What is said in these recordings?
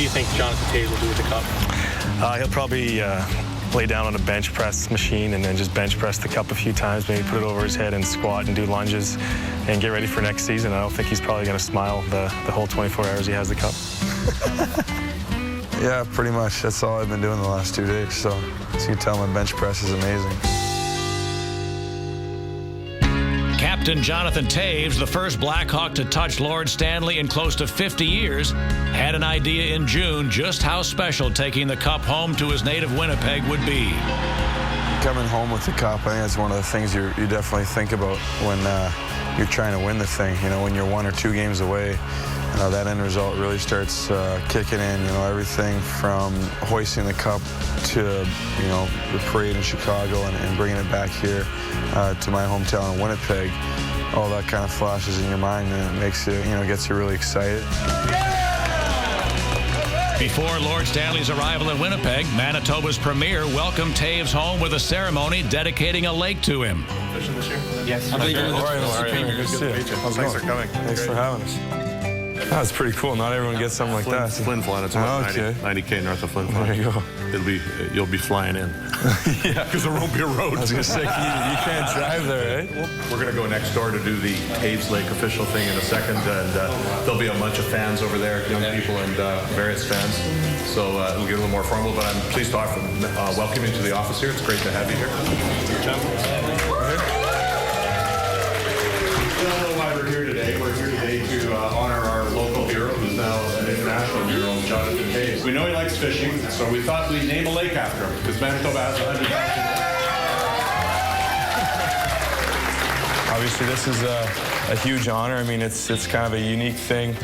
do you think Jonathan Toews will do with the cup? He'll probably lay down on a bench press machine and then just bench press the cup a few times, maybe put it over his head and squat and do lunges and get ready for next season. I don't think he's probably going to smile the whole 24 hours he has the cup. Yeah, pretty much. That's all I've been doing the last 2 days. So as you can tell, my bench press is amazing. Captain Jonathan Toews, the first Blackhawk to touch Lord Stanley in close to 50 years, had an idea in June just how special taking the cup home to his native Winnipeg would be. Coming home with the cup, I think that's one of the things you definitely think about when you're trying to win the thing. You know, when you're 1 or 2 games away, that end result really starts kicking in. You know, everything from hoisting the cup to, you know, the parade in Chicago and bringing it back here to my hometown in Winnipeg. All that kind of flashes in your mind, and it makes you, you know, gets you really excited. Before Lord Stanley's arrival in Winnipeg, Manitoba's premier welcomed Toews home with a ceremony dedicating a lake to him. Fishing this year? Yes. Good to see you. Thanks for coming. Thanks for having us. That's pretty cool. Not everyone gets something like that. Flin Flon. It's about 90K north of Flin Flon. There you go. You'll be flying in. Yeah, because there won't be a road. I was gonna say you can't drive there, right? We're gonna go next door to do the Toews Lake official thing in a second, and there'll be a bunch of fans over there, young people and various fans. So it'll get a little more formal. But I'm pleased to offer welcome you to the office here. It's great to have you here. I don't know why we're here today. We're here today to honor our local hero, who's now an international hero, Jonathan Toews. We know he likes fishing, so we thought we'd name a lake after him, because Manitoba has 100,000. Obviously, this is a huge honor. I mean, it's kind of a unique thing.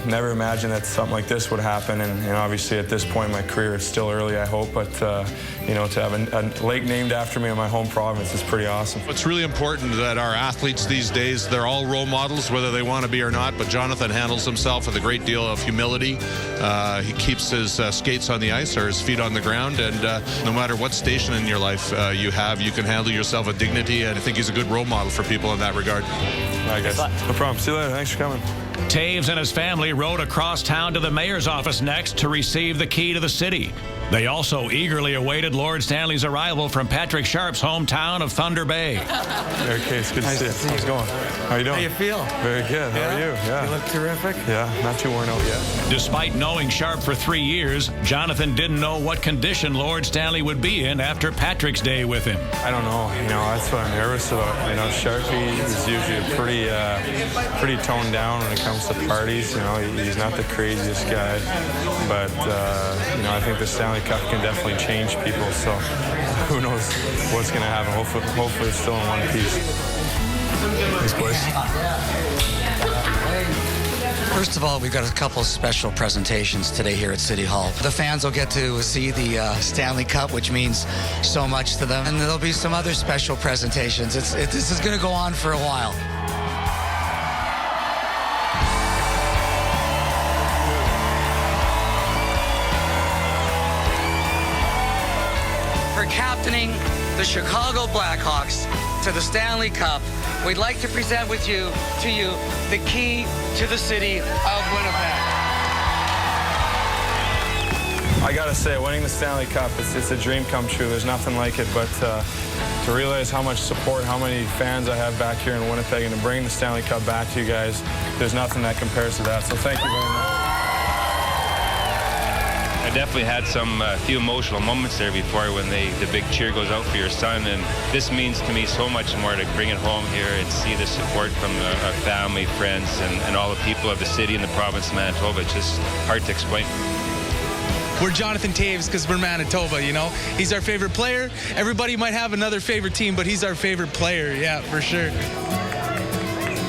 Never imagined that something like this would happen, and obviously at this point in my career, it's still early, I hope, but you know, to have a lake named after me in my home province is pretty awesome. It's really important that our athletes these days, they're all role models, whether they want to be or not, but Jonathan handles himself with a great deal of humility. He keeps his skates on the ice or his feet on the ground, and no matter what station in your life you have, you can handle yourself with dignity, and I think he's a good role model for people in that regard. All right, guys. No problem. See you later. Thanks for coming. Toews and his family rode across town to the mayor's office next to receive the key to the city. They also eagerly awaited Lord Stanley's arrival from Patrick Sharp's hometown of Thunder Bay. Okay, it's good to see you. How's it going? How you doing? How you feel? Very good. How are you? Yeah. You look terrific. Yeah, not too worn out yet. Despite knowing Sharp for 3 years, Jonathan didn't know what condition Lord Stanley would be in after Patrick's Day with him. I don't know. You know, that's what I'm nervous about. You know, Sharpie is usually pretty toned down when it comes to parties. You know, he's not the craziest guy, but you know, I think the Stanley Cup can definitely change people. So who knows what's going to happen? Hopefully, it's still in one piece. Thanks, boys. First of all, we've got a couple of special presentations today here at City Hall. The fans will get to see the Stanley Cup, which means so much to them. And there'll be some other special presentations. This is going to go on for a while. For captaining the Chicago Blackhawks to the Stanley Cup, we'd like to present to you the key to the city of Winnipeg. I gotta say, winning the Stanley Cup, it's a dream come true. There's nothing like it, but to realize how much support, how many fans I have back here in Winnipeg, and to bring the Stanley Cup back to you guys, there's nothing that compares to that. So thank you very much. I definitely had some few emotional moments there before when the big cheer goes out for your son, and this means to me so much more to bring it home here and see the support from our family, friends, and all the people of the city and the province of Manitoba. It's just hard to explain. We're Jonathan Toews because we're Manitoba, you know. He's our favorite player. Everybody might have another favorite team, but he's our favorite player, yeah, for sure.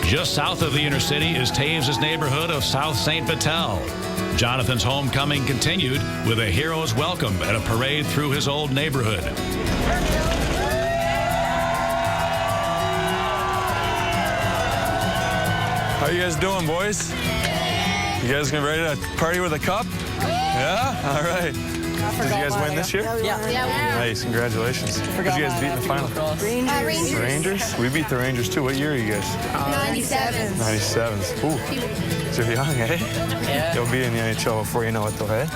Just south of the inner city is Toews' neighborhood of South St. Vital. Jonathan's homecoming continued with a hero's welcome and a parade through his old neighborhood. How you guys doing, boys? You guys ready to party with a cup? Yeah? All right. Did you guys win this year? Yeah. Nice, congratulations. Who did you guys beat in the final? Rangers. Rangers? We beat the Rangers too. What year are you guys? 97. 97s. Ooh, so you're young, eh? Yeah. You'll be in the NHL before you know it, though, eh?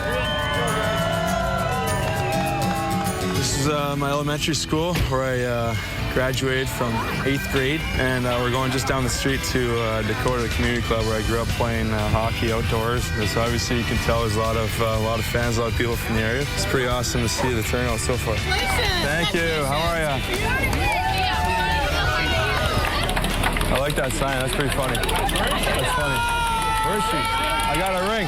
This is my elementary school where I graduated from 8th grade, and we're going just down the street to Dakota, the community club where I grew up playing hockey outdoors. So obviously you can tell there's a lot of fans, a lot of people from the area. It's pretty awesome to see the turnout so far. Thank you. How are you? I like that sign. That's pretty funny. That's funny. Where is she? I got a ring.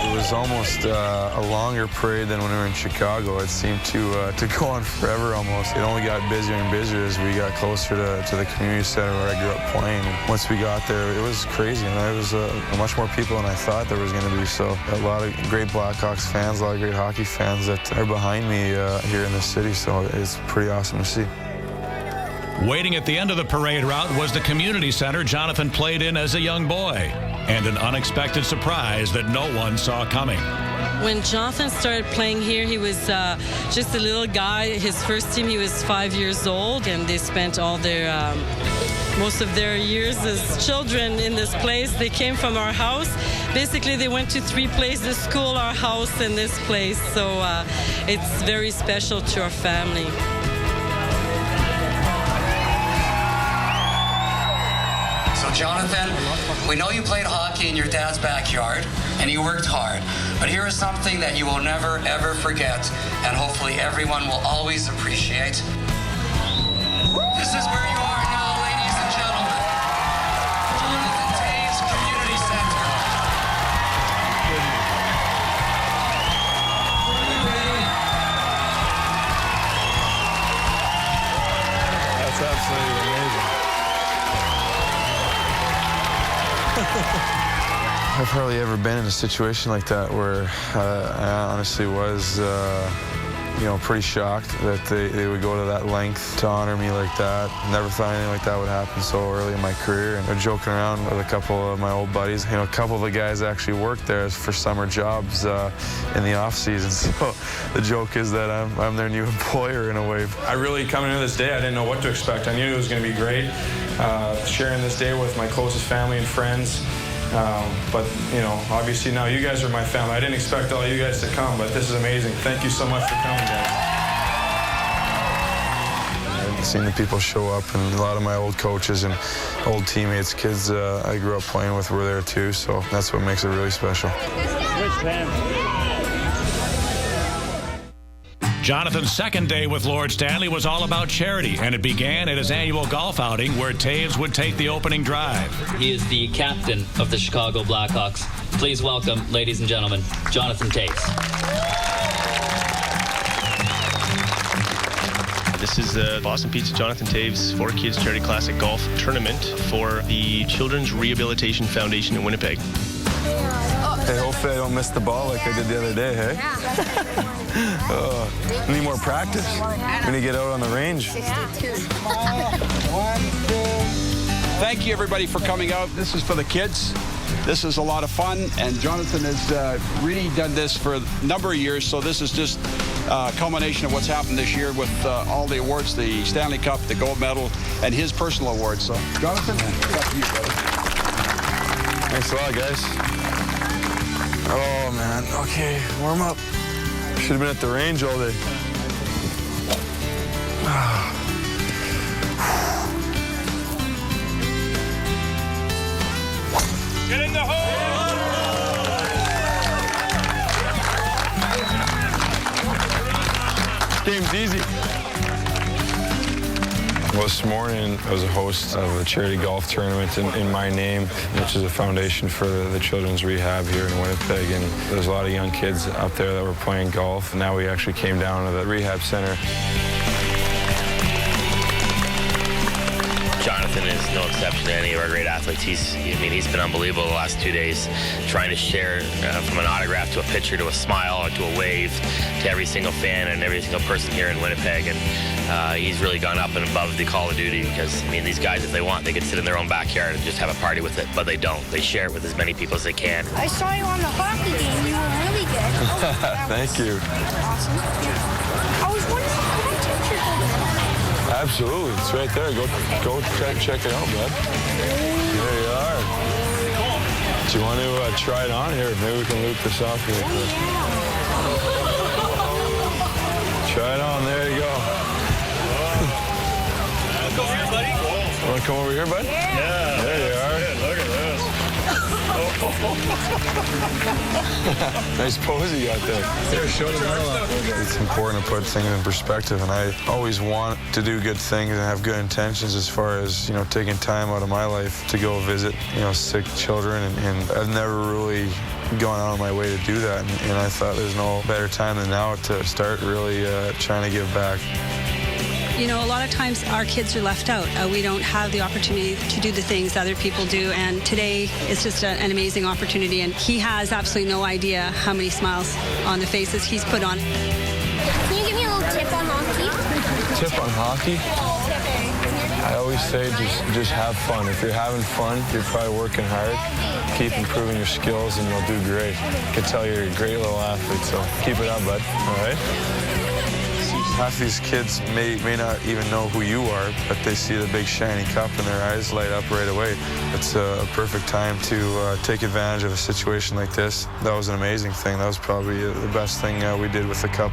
It was almost a longer parade than when we were in Chicago. It seemed to go on forever almost. It only got busier and busier as we got closer to the community center where I grew up playing. And once we got there, it was crazy. And there was much more people than I thought there was going to be. So a lot of great Blackhawks fans, a lot of great hockey fans that are behind me here in the city. So it's pretty awesome to see. Waiting at the end of the parade route was the community center Jonathan played in as a young boy, and an unexpected surprise that no one saw coming. When Jonathan started playing here, he was just a little guy. His first team, he was 5 years old, and they spent all their most of their years as children in this place. They came from our house. Basically, they went to 3 places: school, our house, and this place. So it's very special to our family. So Jonathan, we know you played hockey in your dad's backyard and you worked hard, but here is something that you will never ever forget, and hopefully everyone will always appreciate. This is where you are now, ladies and gentlemen. Jonathan Toews Community Center. That's absolutely amazing. I've hardly ever been in a situation like that where I honestly was, pretty shocked that they would go to that length to honor me like that. Never thought anything like that would happen so early in my career. And they're joking around with a couple of my old buddies. A couple of the guys actually worked there for summer jobs in the off season. So the joke is that I'm their new employer in a way. I really, coming into this day, I didn't know what to expect. I knew it was going to be great. Sharing this day with my closest family and friends. But obviously now you guys are my family. I didn't expect all you guys to come, but this is amazing. Thank you so much for coming, guys. I've seen the people show up, and a lot of my old coaches and old teammates, kids I grew up playing with, were there too, so that's what makes it really special. Jonathan's second day with Lord Stanley was all about charity, and it began at his annual golf outing where Toews would take the opening drive. He is the captain of the Chicago Blackhawks. Please welcome, ladies and gentlemen, Jonathan Toews. This is the Boston Pizza Jonathan Toews 4Kids Charity Classic Golf Tournament for the Children's Rehabilitation Foundation in Winnipeg. Hey, hopefully I don't miss the ball like I did the other day, hey? Need more practice. We need to get out on the range. Thank you, everybody, for coming out. This is for the kids. This is a lot of fun, and Jonathan has really done this for a number of years, so this is just a culmination of what's happened this year with all the awards, the Stanley Cup, the gold medal, and his personal awards. So, Jonathan, back to you, brother. Thanks a lot, guys. Oh, man. Okay, warm up. Should have been at the range all day. Get in the hole! Game's easy. Well, this morning I was a host of a charity golf tournament in my name, which is a foundation for the children's rehab here in Winnipeg. And there's a lot of young kids out there that were playing golf. And now we actually came down to the rehab center. Jonathan is no exception to any of our great athletes. He's been unbelievable the last 2 days, trying to share from an autograph to a picture to a smile or to a wave to every single fan and every single person here in Winnipeg. And he's really gone up and above the call of duty because, these guys, if they want, they could sit in their own backyard and just have a party with it, but they don't. They share it with as many people as they can. I saw you on the hockey game. You were really good. Thank you. Awesome. I was wondering, could I touch your goal? Absolutely. It's right there. Go check it out, bud. There you are. Do you want to try it on here? Maybe we can loop this off really quick. Try it on. There you go. Come over here, buddy. Want to come over here, bud? Yeah. There you are. Good. Look at this. Nice pose you got there. It's important to put things in perspective, and I always want to do good things and have good intentions as far as, taking time out of my life to go visit, sick children, and I've never really gone out of my way to do that, and I thought there's no better time than now to start really trying to give back. A lot of times our kids are left out. We don't have the opportunity to do the things other people do, and today is just an amazing opportunity, and he has absolutely no idea how many smiles on the faces he's put on. Can you give me a little tip on hockey? Tip on hockey? I always say just have fun. If you're having fun, you're probably working hard. Keep improving your skills and you'll do great. I can tell you're a great little athlete, so keep it up, bud. All right? Half these kids may not even know who you are, but they see the big shiny cup and their eyes light up right away. It's a perfect time to take advantage of a situation like this. That was an amazing thing. That was probably the best thing we did with the cup.